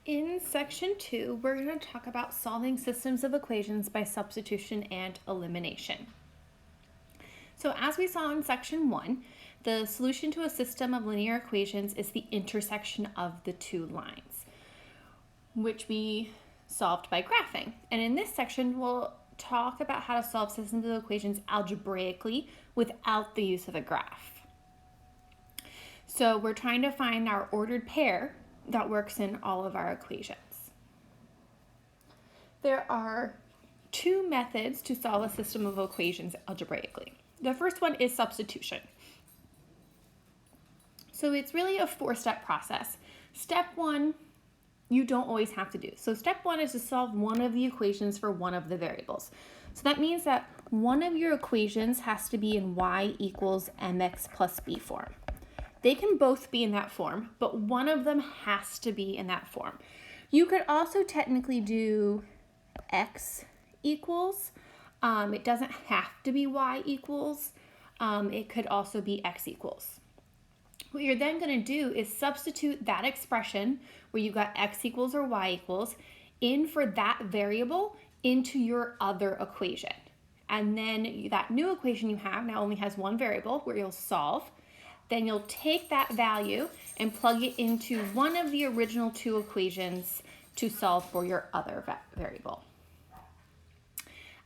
In section 2, we're going to talk about solving systems of equations by substitution and elimination. So as we saw in section 1, the solution to a system of linear equations is the intersection of the two lines, which we solved by graphing. And in this section, we'll talk about how to solve systems of equations algebraically without the use of a graph. So we're trying to find our ordered pair that works in all of our equations. There are two methods to solve a system of equations algebraically. The first one is substitution. So it's really a four-step process. Step 1, you don't always have to do. So step 1 is to solve one of the equations for one of the variables. So that means that one of your equations has to be in y equals mx plus b form. They can both be in that form, but one of them has to be in that form. You could also technically do x equals. It doesn't have to be y equals. It could also be x equals. What you're then going to do is substitute that expression where you got x equals or y equals in for that variable into your other equation. And then that new equation you have now only has one variable where you'll solve. Then you'll take that value and plug it into one of the original two equations to solve for your other variable.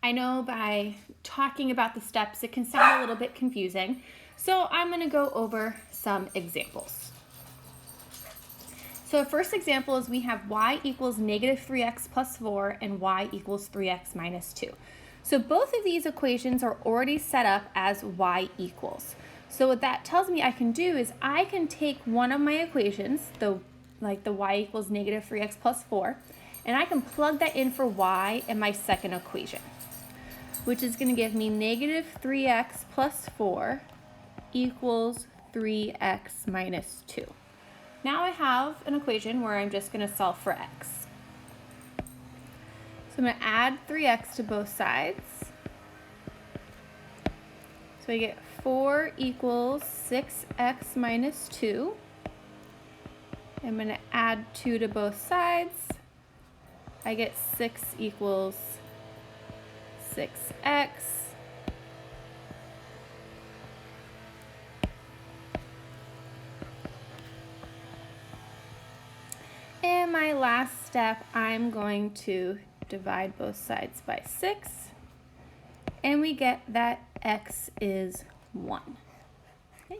I know by talking about the steps, it can sound a little bit confusing, so I'm going to go over some examples. So the first example is we have y equals negative 3x plus 4 and y equals 3x minus 2. So both of these equations are already set up as y equals. So what that tells me I can do is I can take one of my equations, like the y equals negative 3x plus 4, and I can plug that in for y in my second equation, which is going to give me negative 3x plus 4 equals 3x minus 2. Now I have an equation where I'm just going to solve for x. So I'm going to add 3x to both sides. So I get 4 equals 6x minus 2. I'm going to add 2 to both sides. I get 6 equals 6x. And my last step, I'm going to divide both sides by 6. And we get that x is 1. Okay.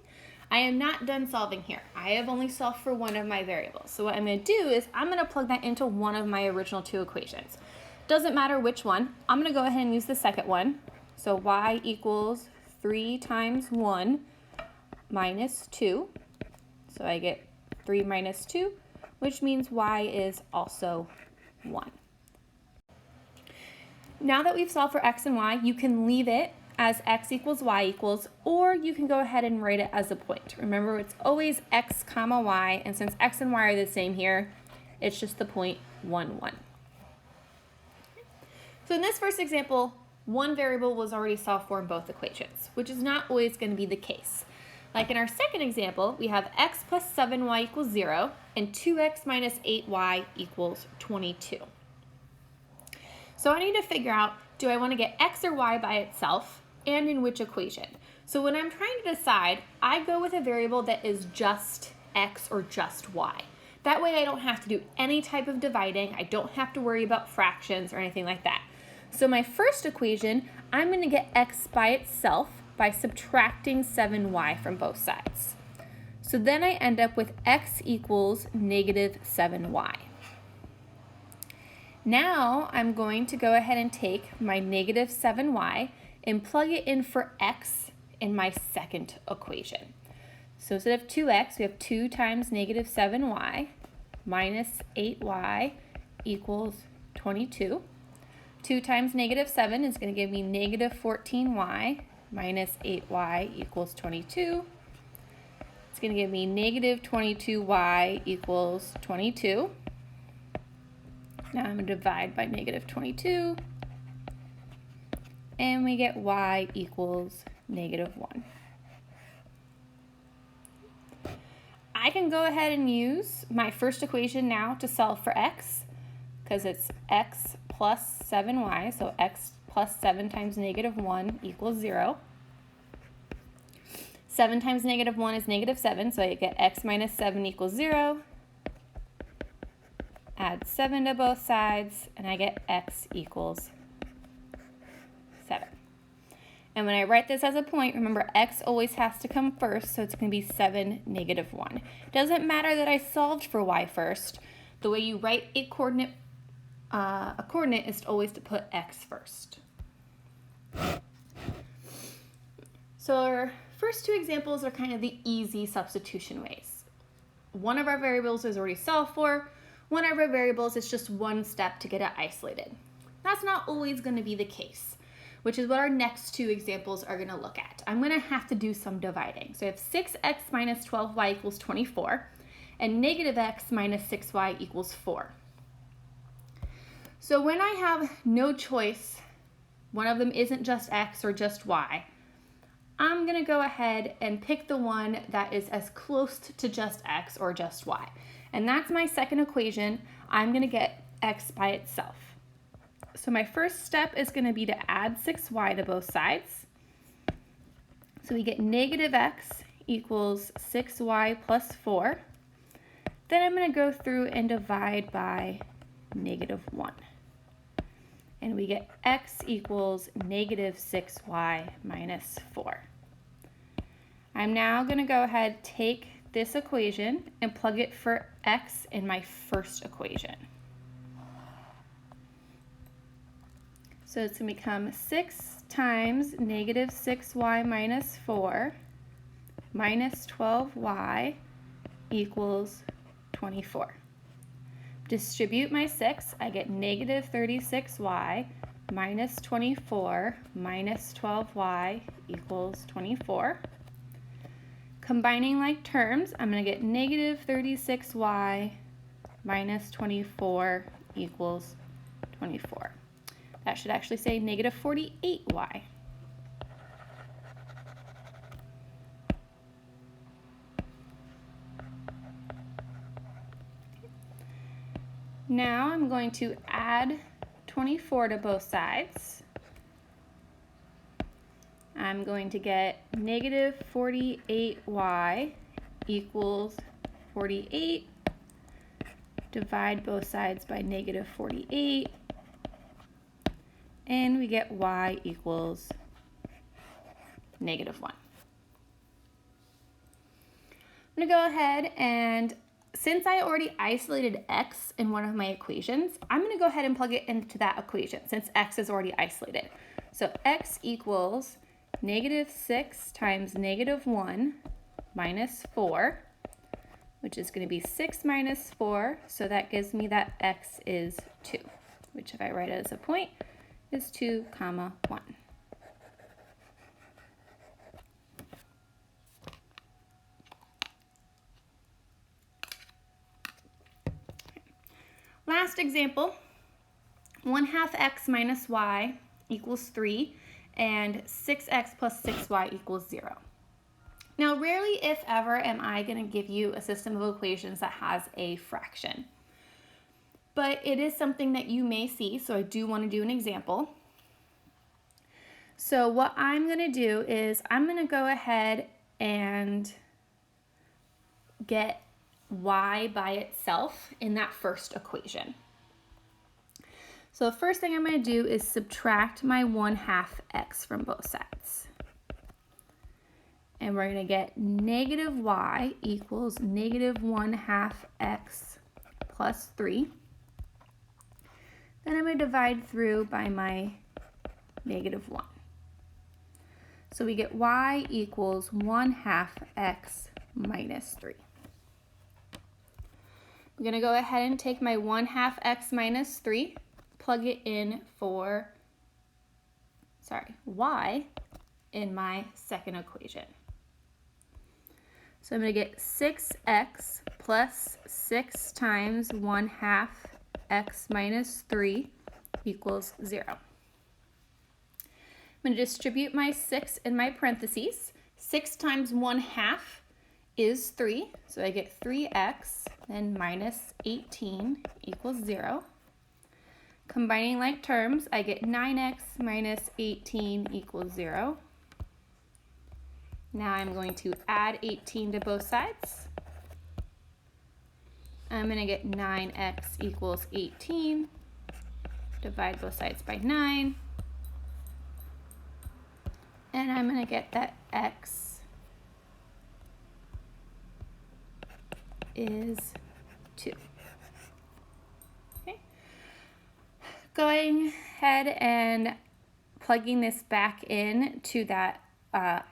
I am not done solving here. I have only solved for one of my variables. So what I'm going to do is I'm going to plug that into one of my original two equations. Doesn't matter which one. I'm going to go ahead and use the second one. So y equals 3 times 1 minus 2. So I get 3 minus 2, which means y is also 1. Now that we've solved for x and y, you can leave it as x equals y equals, or you can go ahead and write it as a point. Remember, it's always x comma y, and since x and y are the same here, it's just the point 1, 1. So in this first example, one variable was already solved for in both equations, which is not always going to be the case. Like in our second example, we have x plus 7y equals 0, and 2x minus 8y equals 22. So I need to figure out, do I want to get x or y by itself, and in which equation? So when I'm trying to decide, I go with a variable that is just x or just y. That way I don't have to do any type of dividing. I don't have to worry about fractions or anything like that. So my first equation, I'm going to get x by itself by subtracting 7y from both sides. So then I end up with x equals negative 7y. Now I'm going to go ahead and take my negative 7y and plug it in for x in my second equation. So instead of 2x, we have 2 times negative 7y minus 8y equals 22. 2 times negative 7 is going to give me negative 14y minus 8y equals 22. It's going to give me negative 22y equals 22. Now I'm going to divide by negative 22, and we get y equals negative 1. I can go ahead and use my first equation now to solve for x, because it's x plus 7y, so x plus 7 times negative 1 equals 0. 7 times negative 1 is negative 7, so I get x minus 7 equals 0. Add 7 to both sides, and I get x equals 7. And when I write this as a point, remember x always has to come first, so it's going to be 7, negative 1. It doesn't matter that I solved for y first. The way you write a coordinate is always to put x first. So our first two examples are kind of the easy substitution ways. One of our variables is already solved for. One of our variables is just one step to get it isolated. That's not always going to be the case, which is what our next two examples are going to look at. I'm going to have to do some dividing. So I have 6x minus 12y equals 24, and negative x minus 6y equals 4. So when I have no choice, one of them isn't just x or just y, I'm going to go ahead and pick the one that is as close to just x or just y. And that's my second equation. I'm going to get x by itself. So my first step is going to be to add 6y to both sides. So we get negative x equals 6y plus 4. Then I'm going to go through and divide by negative 1. And we get x equals negative 6y minus 4. I'm now going to go ahead, take this equation, and plug it for x in my first equation. So it's going to become 6 times negative 6y minus 4 minus 12y equals 24. Distribute my 6, I get negative 36y minus 24 minus 12y equals 24. Combining like terms, I'm going to get negative 36y minus 24 equals 24. That should actually say negative 48y. Now I'm going to add 24 to both sides. I'm going to get negative 48y equals 48. Divide both sides by negative 48. And we get y equals negative 1. I'm going to go ahead and, since I already isolated x in one of my equations, I'm going to go ahead and plug it into that equation since x is already isolated. So x equals negative 6 times negative 1 minus 4, which is going to be 6 minus 4, so that gives me that x is 2, which if I write it as a point, is 2, 1. Last example, 1/2 x minus y equals 3, and 6x plus 6y equals 0. Now, rarely, if ever, am I going to give you a system of equations that has a fraction. But it is something that you may see, so I do want to do an example. So what I'm going to do is I'm going to go ahead and get y by itself in that first equation. So the first thing I'm going to do is subtract my 1/2 x from both sides. And we're going to get negative y equals negative 1/2 x plus 3. Then I'm going to divide through by my negative 1. So we get y equals 1/2 x minus 3. I'm going to go ahead and take my 1/2 x minus 3, plug it in for, y in my second equation. So I'm going to get 6x plus 6 times 1/2 x minus 3 equals 0. I'm going to distribute my 6 in my parentheses. 6 times 1/2 is 3, so I get 3x, then minus 18 equals 0. Combining like terms, I get 9x minus 18 equals 0. Now I'm going to add 18 to both sides. I'm going to get 9x equals 18. Divide both sides by 9. And I'm going to get that x is 2. Okay. Going ahead and plugging this back in to that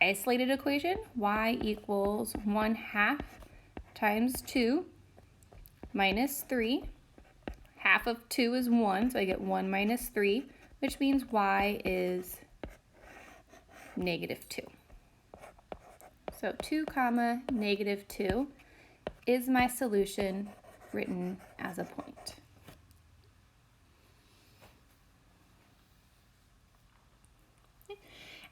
isolated equation, y equals 1/2 times 2 minus 3. Half of 2 is 1, so I get 1 minus 3, which means y is -2. So 2 comma -2 is my solution written as a point.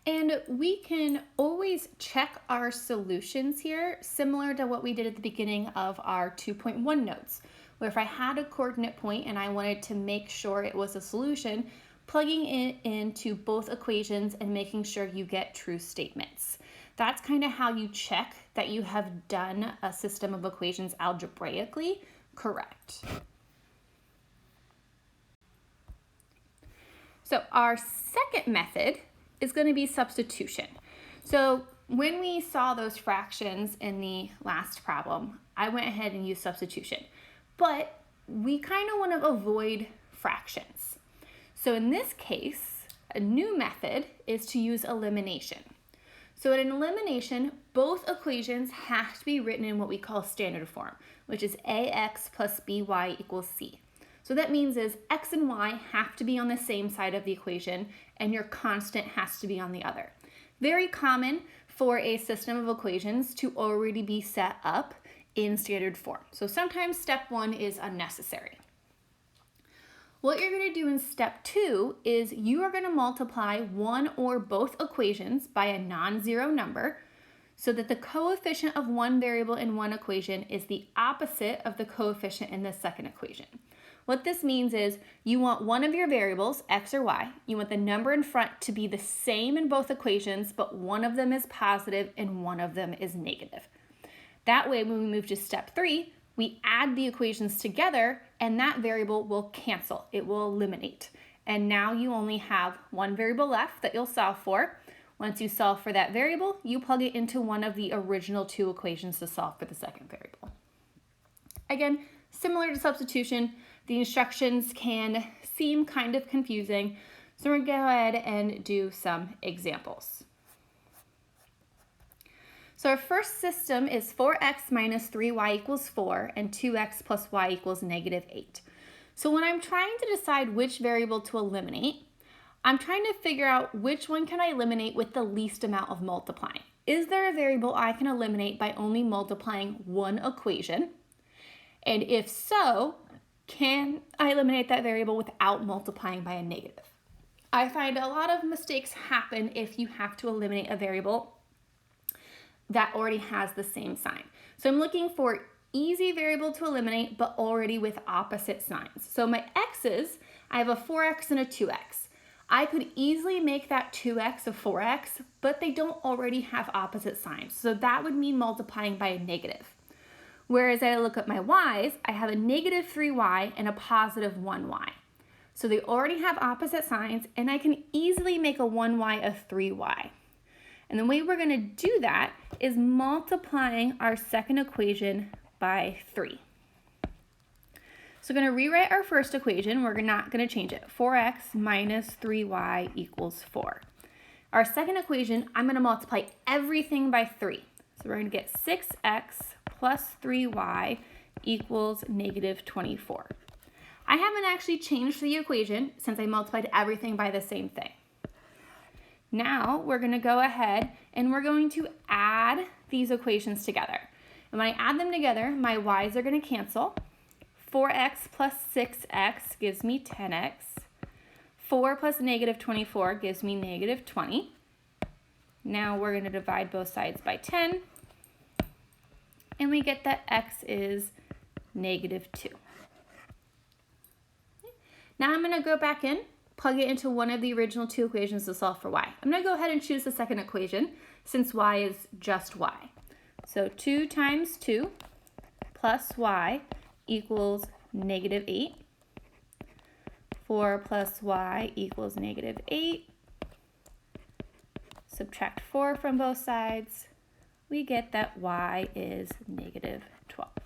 And we can always check our solutions here, similar to what we did at the beginning of our 2.1 notes, where if I had a coordinate point and I wanted to make sure it was a solution, plugging it into both equations and making sure you get true statements. That's kind of how you check that you have done a system of equations algebraically correct. So our second method is going to be substitution. So when we saw those fractions in the last problem, I went ahead and used substitution. But we kind of want to avoid fractions. So in this case, a new method is to use elimination. So in an elimination, both equations have to be written in what we call standard form, which is ax plus by equals c. So that means is x and y have to be on the same side of the equation and your constant has to be on the other. Very common for a system of equations to already be set up in standard form. So sometimes step 1 is unnecessary. What you're going to do in step 2 is you are going to multiply one or both equations by a non-zero number so that the coefficient of one variable in one equation is the opposite of the coefficient in the second equation. What this means is you want one of your variables, x or y, you want the number in front to be the same in both equations, but one of them is positive and one of them is negative. That way, when we move to step 3, we add the equations together and that variable will cancel. It will eliminate. And now you only have one variable left that you'll solve for. Once you solve for that variable, you plug it into one of the original 2 equations to solve for the second variable. Again, similar to substitution, the instructions can seem kind of confusing, so we're going to go ahead and do some examples. So our first system is 4x minus 3y equals 4 and 2x plus y equals -8. So when I'm trying to decide which variable to eliminate, I'm trying to figure out which one can I eliminate with the least amount of multiplying. Is there a variable I can eliminate by only multiplying one equation? And if so, can I eliminate that variable without multiplying by a negative? I find a lot of mistakes happen if you have to eliminate a variable that already has the same sign. So I'm looking for easy variable to eliminate, but already with opposite signs. So my x's, I have a 4x and a 2x. I could easily make that 2x a 4x, but they don't already have opposite signs. So that would mean multiplying by a negative. Whereas I look at my y's, I have a -3y and a +1y. So they already have opposite signs, and I can easily make a 1y a 3y. And the way we're going to do that is multiplying our second equation by 3. So we're going to rewrite our first equation. We're not going to change it. 4x minus 3y equals 4. Our second equation, I'm going to multiply everything by 3. So we're going to get 6x plus 3y equals -24. I haven't actually changed the equation since I multiplied everything by the same thing. Now we're going to go ahead and we're going to add these equations together. And when I add them together, my y's are going to cancel. 4x plus 6x gives me 10x. 4 plus -24 gives me -20. Now we're going to divide both sides by 10. and we get that x is -2. Now I'm going to go back in, plug it into one of the original two equations to solve for y. I'm going to go ahead and choose the second equation since y is just y. So 2 times 2 plus y equals -8. 4 plus y equals -8. Subtract 4 from both sides. We get that y is -12.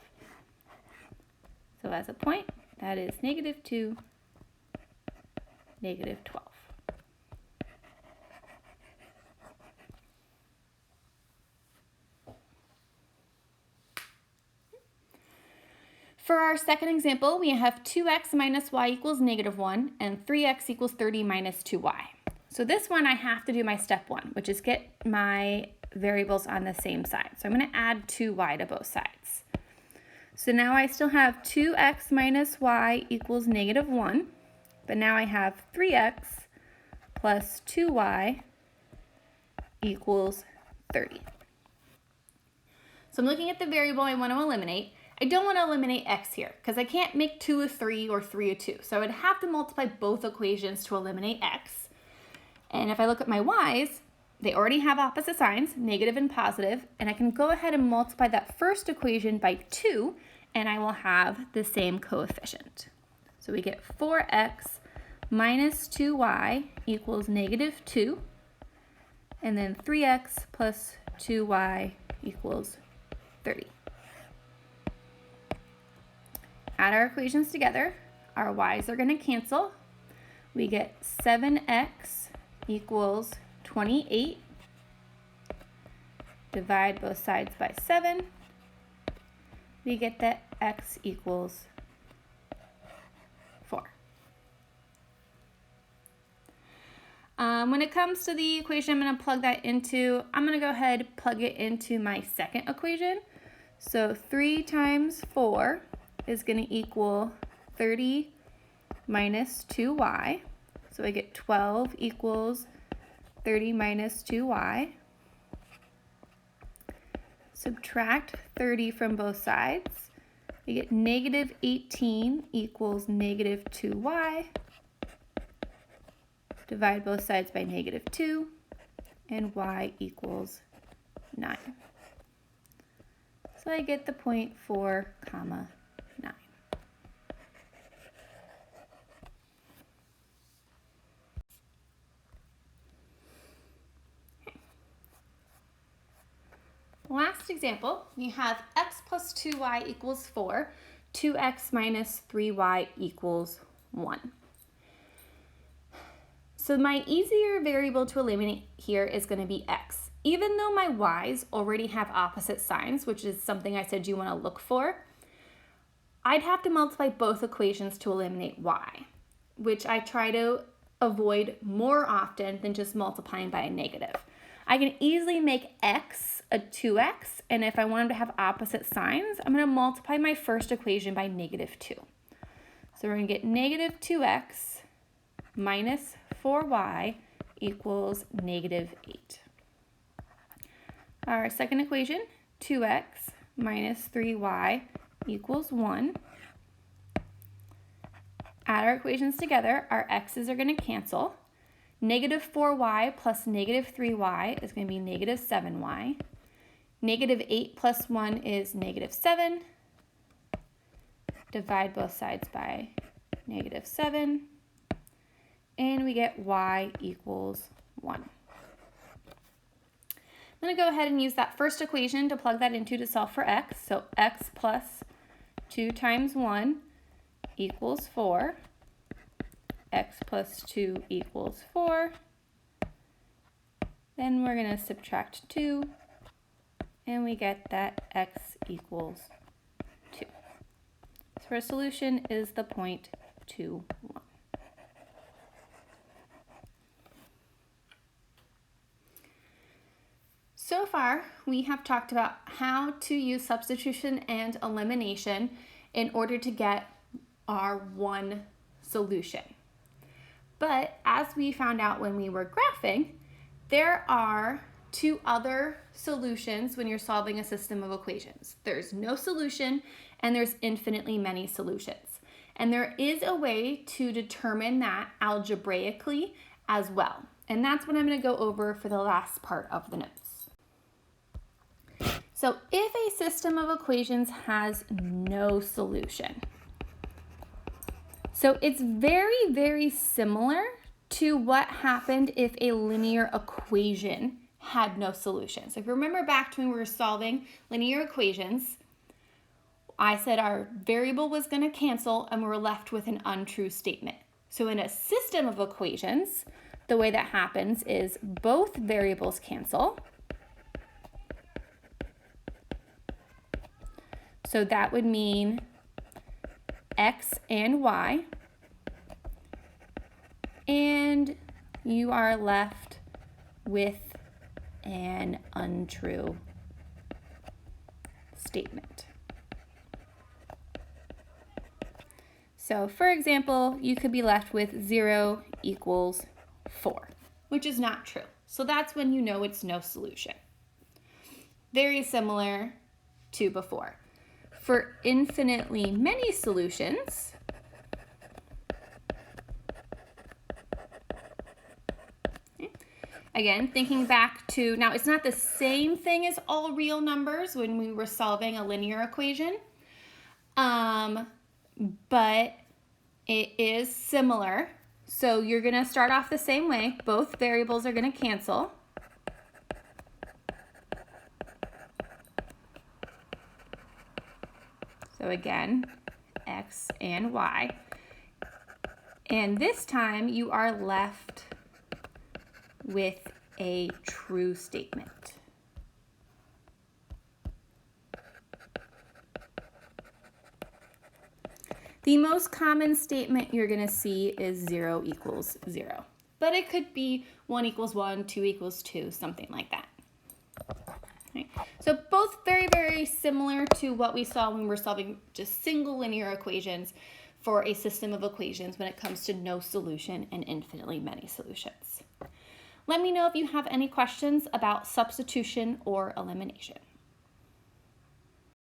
So as a point, that is -2, -12. For our second example, we have 2x minus y equals -1 and 3x equals 30 minus 2y. So this one I have to do my step 1, which is get my variables on the same side. So I'm going to add 2y to both sides. So now I still have 2x minus y equals -1, but now I have 3x plus 2y equals 30. So I'm looking at the variable I want to eliminate. I don't want to eliminate x here because I can't make 2 a 3 or 3 a 2. So I would have to multiply both equations to eliminate x. And if I look at my y's, they already have opposite signs, negative and positive, and I can go ahead and multiply that first equation by 2, and I will have the same coefficient. So we get 4x minus 2y equals -2, and then 3x plus 2y equals 30. Add our equations together. Our y's are going to cancel. We get 7x equals 28. Divide both sides by 7. We get that x equals 4. When it comes to the equation I'm going to plug that into, I'm going to go ahead and plug it into my second equation. So 3 times 4 is going to equal 30 minus 2y. So I get 12 equals 30 minus 2y. Subtract 30 from both sides. We get -18 equals -2y. Divide both sides by -2, and y equals 9. So I get the point 4, 9. Last example, we have x plus 2y equals 4, 2x minus 3y equals 1. So my easier variable to eliminate here is going to be x. Even though my y's already have opposite signs, which is something I said you want to look for, I'd have to multiply both equations to eliminate y, which I try to avoid more often than just multiplying by a negative. I can easily make x a 2x, and if I want them to have opposite signs, I'm going to multiply my first equation by -2. So we're going to get -2x minus 4y equals -8. Our second equation, 2x minus 3y equals 1. Add our equations together, our x's are going to cancel. -4y plus -3y is going to be -7y. -8 plus 1 is -7. Divide both sides by -7. And we get y equals 1. I'm going to go ahead and use that first equation to plug that into to solve for x. So x plus 2 times 1 equals 4. X plus 2 equals 4. Then we're going to subtract 2, and we get that x equals 2. So our solution is the point 2, 1. So far, we have talked about how to use substitution and elimination in order to get our one solution. But as we found out when we were graphing, there are two other solutions when you're solving a system of equations. There's no solution and there's infinitely many solutions. And there is a way to determine that algebraically as well. And that's what I'm going to go over for the last part of the notes. So if a system of equations has no solution, so it's very, very similar to what happened if a linear equation had no solution. So if you remember back to when we were solving linear equations, I said our variable was going to cancel and we were left with an untrue statement. So in a system of equations, the way that happens is both variables cancel. So that would mean x and y. And you are left with an untrue statement. So for example, you could be left with 0 equals 4, which is not true. So that's when you know it's no solution. Very similar to before. For infinitely many solutions, again, thinking back to, now it's not the same thing as all real numbers when we were solving a linear equation, but it is similar. So you're going to start off the same way. Both variables are going to cancel. So again, x and y. And this time you are left with a true statement. The most common statement you're going to see is 0 equals 0. But it could be 1 equals 1, 2 equals 2, something like that. Right. So both very, very similar to what we saw when we were solving just single linear equations for a system of equations when it comes to no solution and infinitely many solutions. Let me know if you have any questions about substitution or elimination.